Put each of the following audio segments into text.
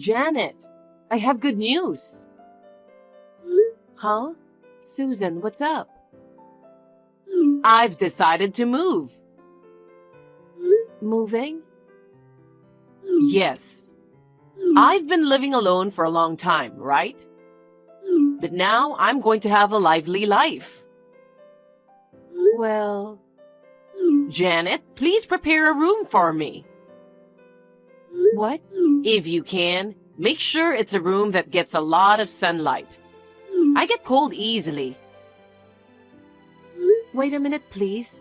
Janet, I have good news. Huh? Susan, what's up? I've decided to move. Moving? Yes. I've been living alone for a long time, right? But now I'm going to have a lively life. Well, Janet, please prepare a room for me. What? If you can, make sure it's a room that gets a lot of sunlight. I get cold easily. Wait a minute, please.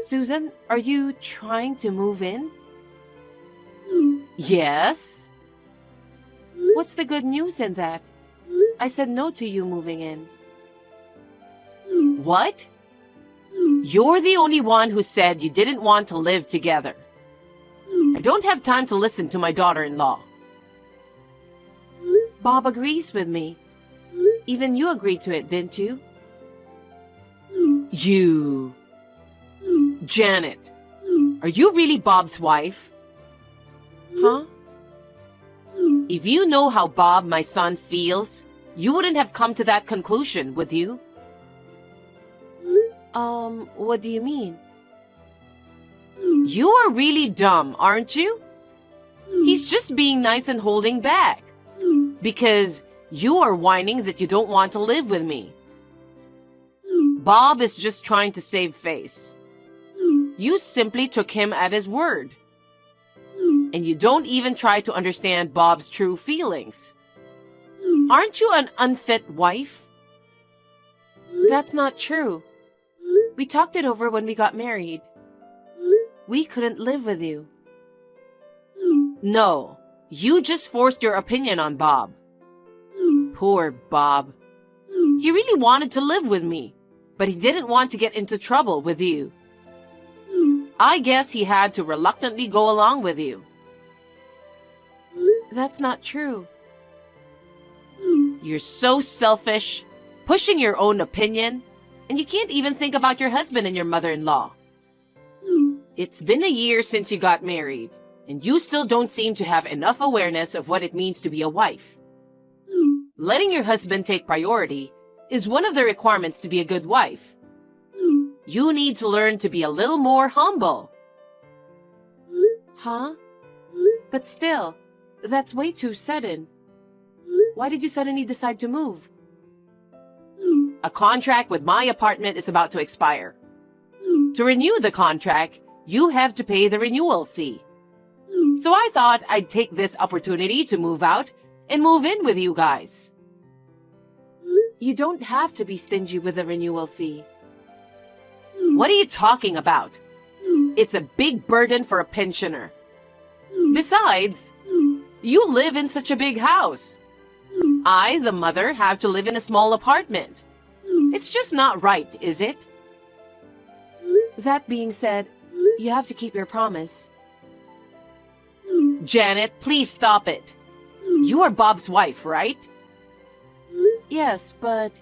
Susan, are you trying to move in? Yes. What's the good news in that? I said no to you moving in. What? You're the only one who said you didn't want to live together. I don't have time to listen to my daughter-in-law. Bob agrees with me. Even you agreed to it, didn't you? You... Janet, are you really Bob's wife? Huh? If you know how Bob, my son, feels, you wouldn't have come to that conclusion, would you? What do you mean? You are really dumb, aren't you? He's just being nice and holding back. Because you are whining that you don't want to live with me. Bob is just trying to save face. You simply took him at his word. And you don't even try to understand Bob's true feelings. Aren't you an unfit wife? That's not true. We talked it over when we got married. We couldn't live with you. No, you just forced your opinion on Bob. Poor Bob. He really wanted to live with me, but he didn't want to get into trouble with you. I guess he had to reluctantly go along with you. That's not true. You're so selfish, pushing your own opinion, and you can't even think about your husband and your mother-in-law. It's been a year since you got married, and you still don't seem to have enough awareness of what it means to be a wife. Letting your husband take priority is one of the requirements to be a good wife. You need to learn to be a little more humble. Huh? But still, that's way too sudden. Why did you suddenly decide to move? A contract with my apartment is about to expire. To renew the contract, you have to pay the renewal fee. So I thought I'd take this opportunity to move out and move in with you guys. You don't have to be stingy with the renewal fee. What are you talking about? It's a big burden for a pensioner. Besides, you live in such a big house. I, the mother, have to live in a small apartment. It's just not right, is it? That being said, you have to keep your promise. Janet, please stop it. You are Bob's wife, right? Yes, but...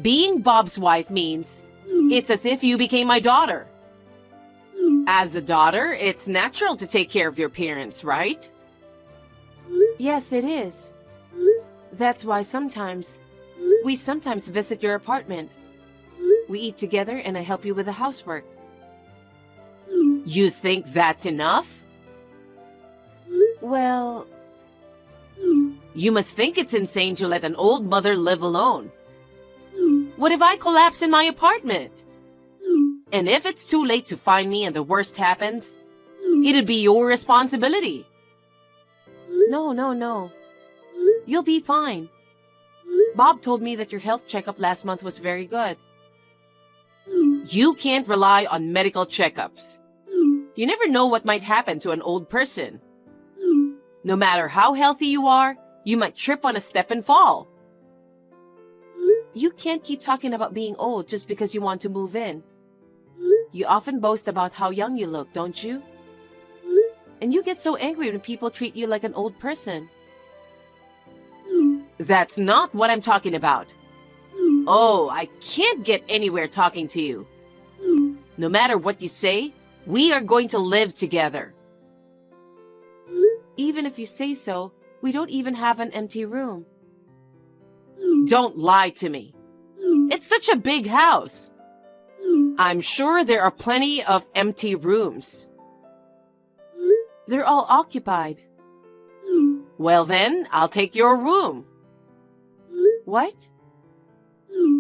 Being Bob's wife means it's as if you became my daughter. As a daughter, it's natural to take care of your parents, right? Yes, it is. That's why we sometimes visit your apartment. We eat together and I help you with the housework. You think that's enough? Well... You must think it's insane to let an old mother live alone. What if I collapse in my apartment? And if it's too late to find me and the worst happens, it'd be your responsibility. No. You'll be fine. Bob told me that your health checkup last month was very good. You can't rely on medical checkups. You never know what might happen to an old person. No matter how healthy you are, you might trip on a step and fall. You can't keep talking about being old just because you want to move in. You often boast about how young you look, don't you? And you get so angry when people treat you like an old person. That's not what I'm talking about. Oh, I can't get anywhere talking to you. No matter what you say, we are going to live together. Even if you say so, we don't even have an empty room. Don't lie to me. It's such a big house. I'm sure there are plenty of empty rooms. They're all occupied. Well then, I'll take your room. What?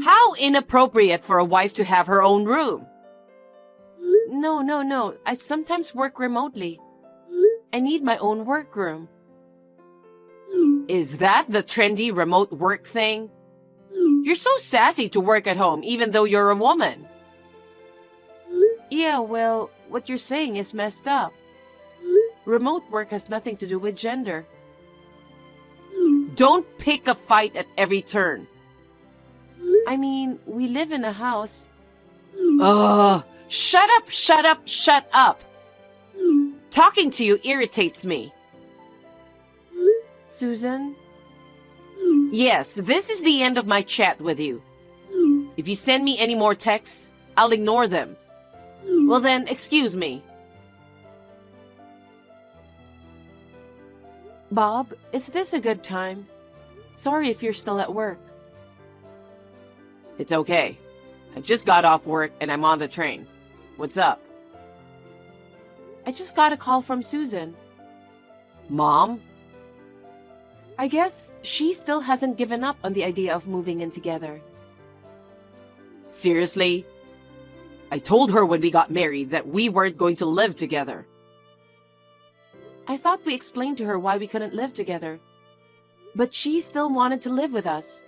How inappropriate for a wife to have her own room. No. I sometimes work remotely. I need my own workroom. Is that the trendy remote work thing? You're so sassy to work at home even though you're a woman. Yeah, well, what you're saying is messed up. Remote work has nothing to do with gender. Don't pick a fight at every turn. I mean, we live in a house. Shut up. Talking to you irritates me. Susan? Yes, this is the end of my chat with you. If you send me any more texts, I'll ignore them. Well then, excuse me. Bob, is this a good time? Sorry if you're still at work. It's okay. I just got off work and I'm on the train. What's up? I just got a call from Susan. Mom? I guess she still hasn't given up on the idea of moving in together. Seriously? I told her when we got married that we weren't going to live together. I thought we explained to her why we couldn't live together. But she still wanted to live with us.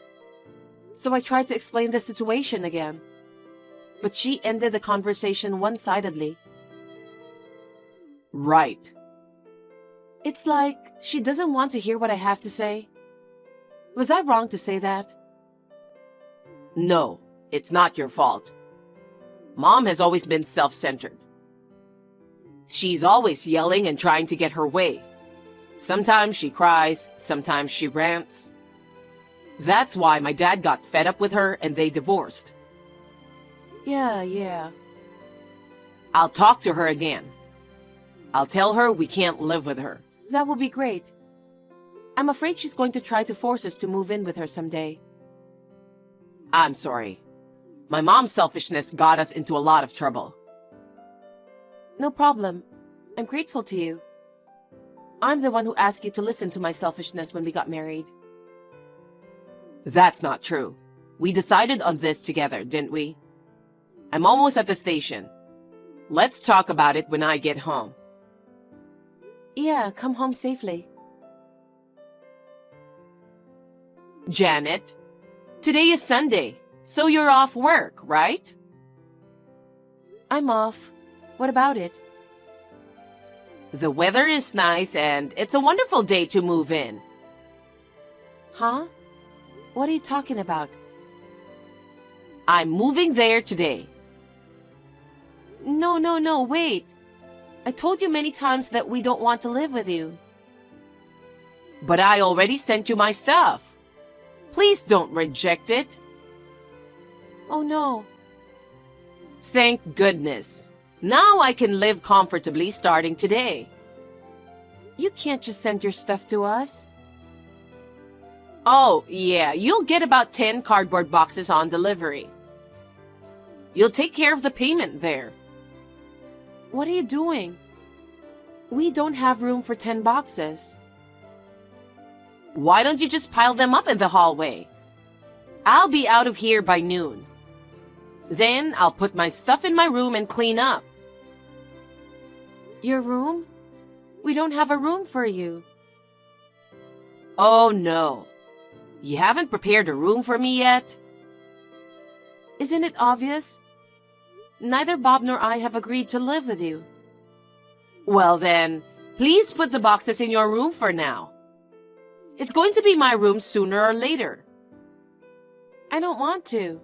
So I tried to explain the situation again. But she ended the conversation one-sidedly. Right. It's like she doesn't want to hear what I have to say. Was I wrong to say that? No, it's not your fault. Mom has always been self-centered. She's always yelling and trying to get her way. Sometimes she cries, sometimes she rants. That's why my dad got fed up with her and they divorced. Yeah. I'll talk to her again. I'll tell her we can't live with her. That will be great. I'm afraid she's going to try to force us to move in with her someday. I'm sorry. My mom's selfishness got us into a lot of trouble. No problem. I'm grateful to you. I'm the one who asked you to listen to my selfishness when we got married. That's not true. We decided on this together, didn't we? I'm almost at the station. Let's talk about it when I get home. Yeah, come home safely. Janet, today is Sunday, so you're off work, right? I'm off. What about it? The weather is nice and it's a wonderful day to move in. Huh? What are you talking about? I'm moving there today. No, wait. I told you many times that we don't want to live with you. But I already sent you my stuff. Please don't reject it. Oh no. Thank goodness. Now I can live comfortably starting today. You can't just send your stuff to us. Oh, yeah, you'll get about 10 cardboard boxes on delivery. You'll take care of the payment there. What are you doing? We don't have room for 10 boxes. Why don't you just pile them up in the hallway? I'll be out of here by noon. Then I'll put my stuff in my room and clean up. Your room? We don't have a room for you. Oh no. You haven't prepared a room for me yet? Isn't it obvious? Neither Bob nor I have agreed to live with you. Well then, please put the boxes in your room for now. It's going to be my room sooner or later. I don't want to.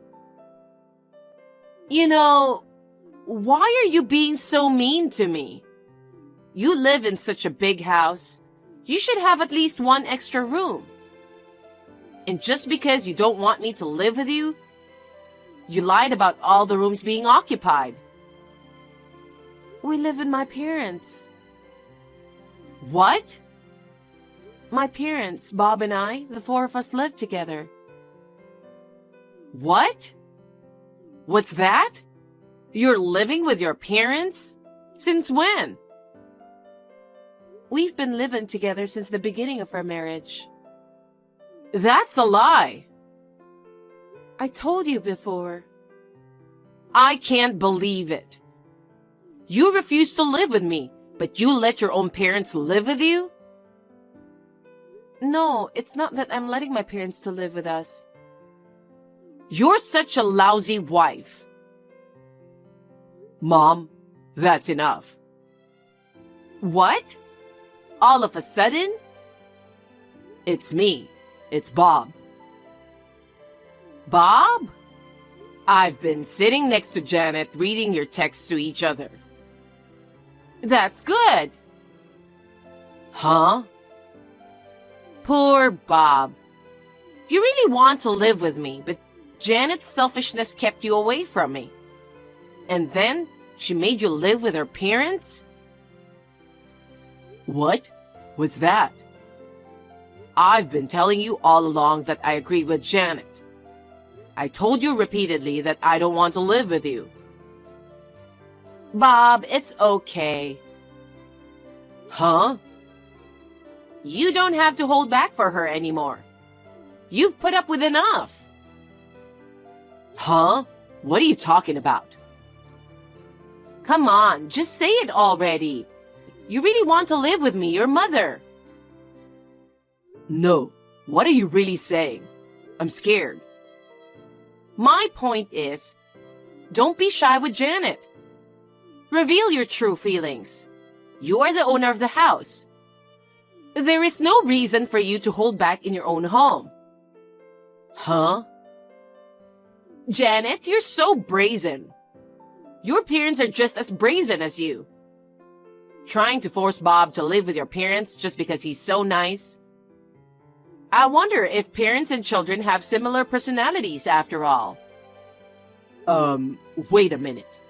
You know, why are you being so mean to me? You live in such a big house. You should have at least one extra room. And just because you don't want me to live with you, you lied about all the rooms being occupied. We live with my parents. What? My parents, Bob and I, the four of us lived together. What? What's that? You're living with your parents? Since when? We've been living together since the beginning of our marriage. That's a lie. I told you before. I can't believe it. You refuse to live with me, but you let your own parents live with you? No, it's not that I'm letting my parents to live with us. You're such a lousy wife. Mom, that's enough. What? All of a sudden? It's me. It's Bob. Bob? I've been sitting next to Janet reading your texts to each other. That's good. Huh? Poor Bob. You really want to live with me, but Janet's selfishness kept you away from me. And then she made you live with her parents? What was that? I've been telling you all along that I agree with Janet. I told you repeatedly that I don't want to live with you. Bob, it's okay. Huh? You don't have to hold back for her anymore. You've put up with enough. Huh? What are you talking about? Come on, just say it already. You really want to live with me, your mother. No. What are you really saying? I'm scared. My point is, don't be shy with Janet. Reveal your true feelings. You are the owner of the house. There is no reason for you to hold back in your own home. Huh? Janet, you're so brazen. Your parents are just as brazen as you. Trying to force Bob to live with your parents just because he's so nice. I wonder if parents and children have similar personalities after all. Wait a minute.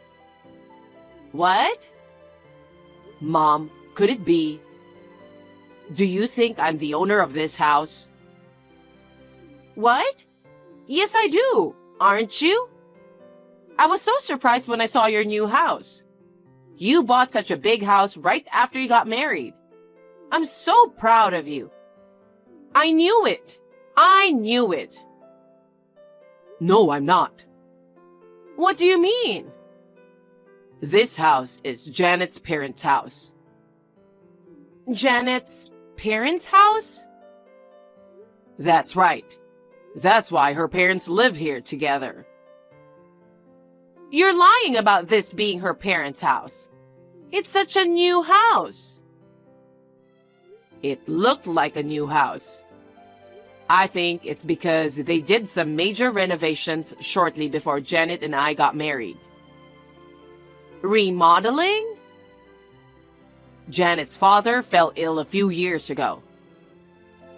What? Mom, could it be? Do you think I'm the owner of this house? What? Yes, I do. Aren't you? I was so surprised when I saw your new house. You bought such a big house right after you got married. I'm so proud of you. I knew it. I knew it. No, I'm not. What do you mean? This house is Janet's parents' house. Janet's parents' house? That's right. That's why her parents live here together. You're lying about this being her parents' house. It's such a new house. It looked like a new house. I think it's because they did some major renovations shortly before Janet and I got married. Remodeling? Janet's father fell ill a few years ago.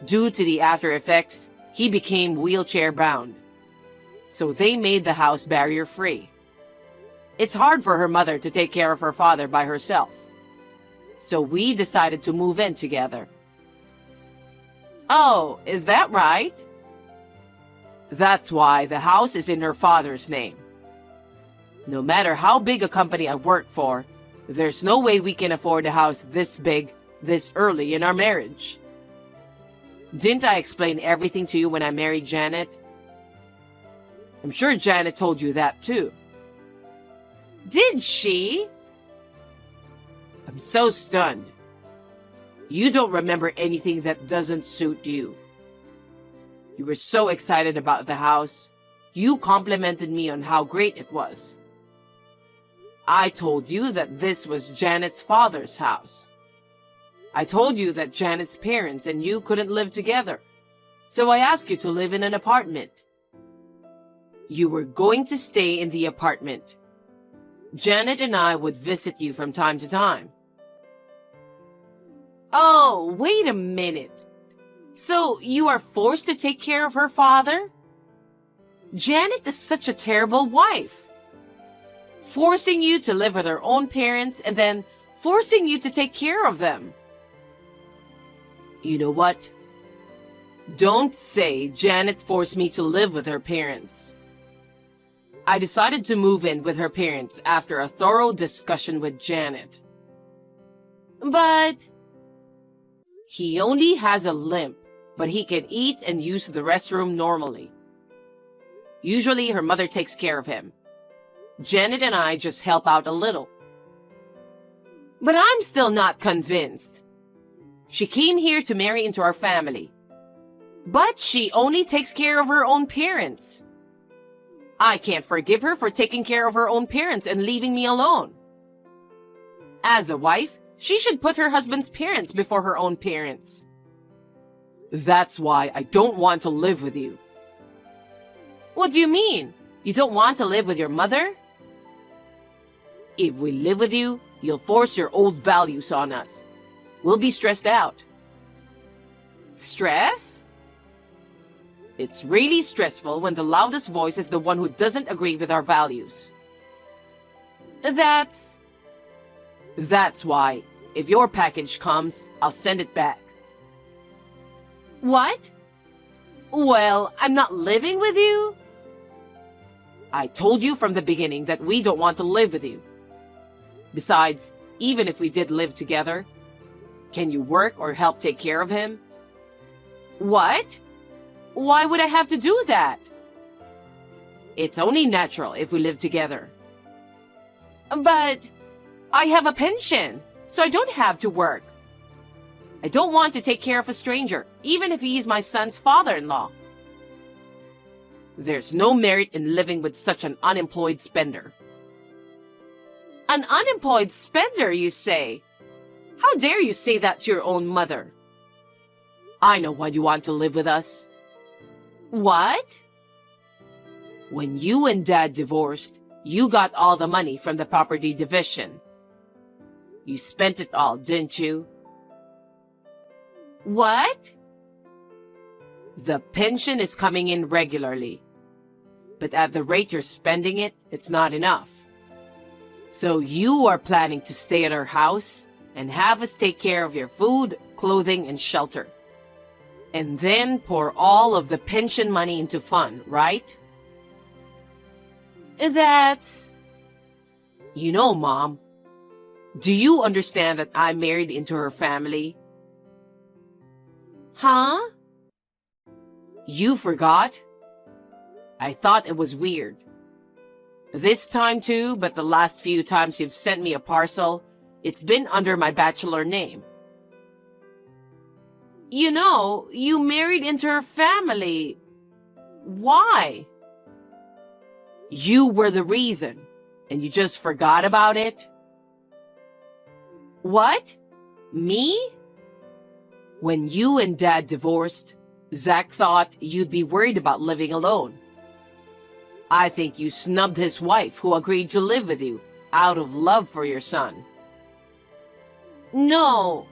Due to the after effects, he became wheelchair-bound. So they made the house barrier-free. It's hard for her mother to take care of her father by herself. So we decided to move in together. Oh, is that right? That's why the house is in her father's name. No matter how big a company I work for, there's no way we can afford a house this big, this early in our marriage. Didn't I explain everything to you when I married Janet? I'm sure Janet told you that too. Did she? I'm so stunned. You don't remember anything that doesn't suit you. You were so excited about the house. You complimented me on how great it was. I told you that this was Janet's father's house. I told you that Janet's parents and you couldn't live together. So I asked you to live in an apartment. You were going to stay in the apartment. Janet and I would visit you from time to time. Oh, wait a minute. So you are forced to take care of her father? Janet is such a terrible wife. Forcing you to live with her own parents and then forcing you to take care of them. You know what? Don't say Janet forced me to live with her parents. I decided to move in with her parents after a thorough discussion with Janet. But he only has a limp, but he can eat and use the restroom normally. Usually her mother takes care of him. Janet and I just help out a little. But I'm still not convinced. She came here to marry into our family. But she only takes care of her own parents. I can't forgive her for taking care of her own parents and leaving me alone. As a wife, she should put her husband's parents before her own parents. That's why I don't want to live with you. What do you mean? You don't want to live with your mother? If we live with you, you'll force your old values on us. We'll be stressed out. Stress? It's really stressful when the loudest voice is the one who doesn't agree with our values. That's why, if your package comes, I'll send it back. What? Well, I'm not living with you? I told you from the beginning that we don't want to live with you. Besides, even if we did live together, can you work or help take care of him? What? Why would I have to do that? It's only natural if we live together. But I have a pension, so I don't have to work. I don't want to take care of a stranger, even if he is my son's father-in-law. There's no merit in living with such an unemployed spender. An unemployed spender, you say? How dare you say that to your own mother? I know why you want to live with us. What? When you and Dad divorced, you got all the money from the property division. You spent it all, didn't you? What? The pension is coming in regularly. But at the rate you're spending it, it's not enough. So you are planning to stay at our house and have us take care of your food, clothing, and shelter. And then pour all of the pension money into fun, right? That's... You know, Mom, do you understand that I married into her family? Huh? You forgot? I thought it was weird. This time too, but the last few times you've sent me a parcel, it's been under my bachelor name. You know, you married into her family. Why? You were the reason, and you just forgot about it? What? Me? When you and Dad divorced, Zach thought you'd be worried about living alone. I think you snubbed his wife who agreed to live with you out of love for your son. No.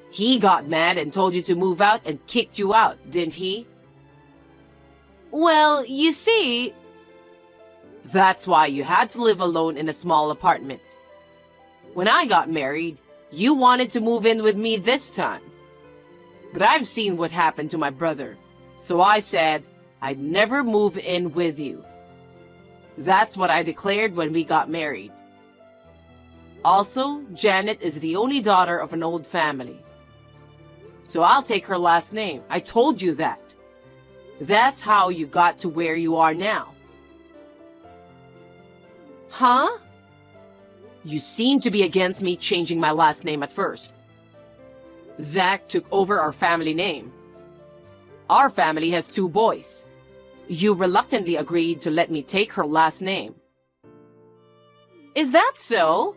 He got mad and told you to move out and kicked you out, didn't he? Well, you see... That's why you had to live alone in a small apartment. When I got married, you wanted to move in with me this time. But I've seen what happened to my brother, so I said I'd never move in with you. That's what I declared when we got married. Also, Janet is the only daughter of an old family. So I'll take her last name. I told you that. That's how you got to where you are now. Huh? You seem to be against me changing my last name at first. Zach took over our family name. Our family has 2 boys. You reluctantly agreed to let me take her last name. Is that so?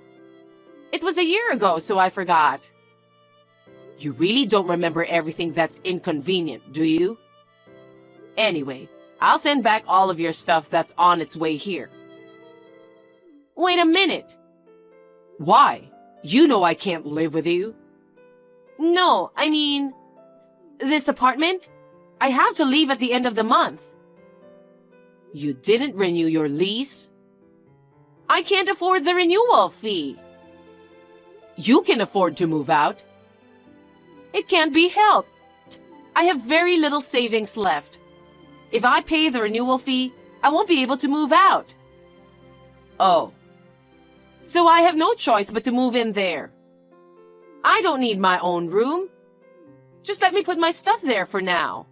It was a year ago, so I forgot. You really don't remember everything that's inconvenient, do you? Anyway, I'll send back all of your stuff that's on its way here. Wait a minute. Why? You know I can't live with you. No, I mean, this apartment? I have to leave at the end of the month. You didn't renew your lease? I can't afford the renewal fee. You can afford to move out. It can't be helped. I have very little savings left. If I pay the renewal fee, I won't be able to move out. Oh. So I have no choice but to move in there. I don't need my own room. Just let me put my stuff there for now.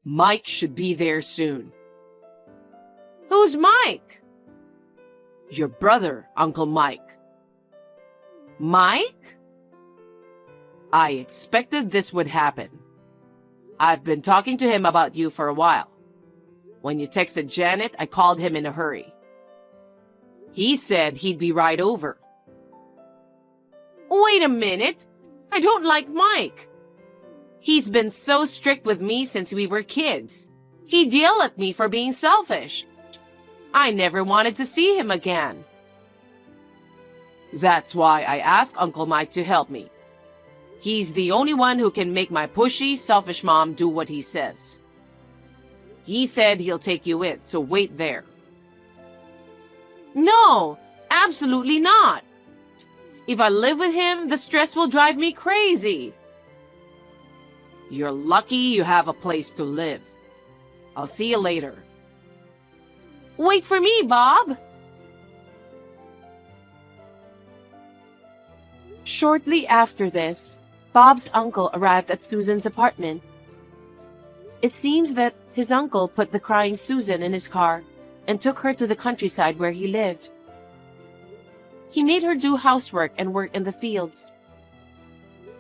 Mike should be there soon. Who's Mike? Your brother, Uncle Mike. Mike? I expected this would happen. I've been talking to him about you for a while. When you texted Janet, I called him in a hurry. He said he'd be right over. Wait a minute. I don't like Mike. He's been so strict with me since we were kids. He'd yell at me for being selfish. I never wanted to see him again. That's why I asked Uncle Mike to help me. He's the only one who can make my pushy, selfish mom do what he says. He said he'll take you in, so wait there. No, absolutely not. If I live with him, the stress will drive me crazy. You're lucky you have a place to live. I'll see you later. Wait for me, Bob. Shortly after this, Bob's uncle arrived at Susan's apartment. It seems that his uncle put the crying Susan in his car and took her to the countryside where he lived. He made her do housework and work in the fields.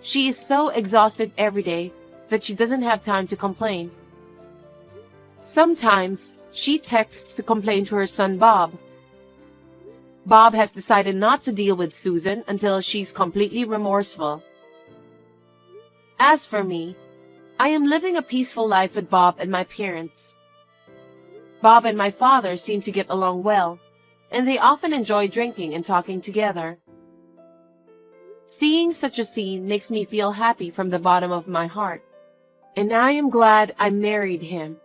She is so exhausted every day that she doesn't have time to complain. Sometimes she texts to complain to her son Bob. Bob has decided not to deal with Susan until she's completely remorseful. As for me, I am living a peaceful life with Bob and my parents. Bob and my father seem to get along well, and they often enjoy drinking and talking together. Seeing such a scene makes me feel happy from the bottom of my heart, and I am glad I married him.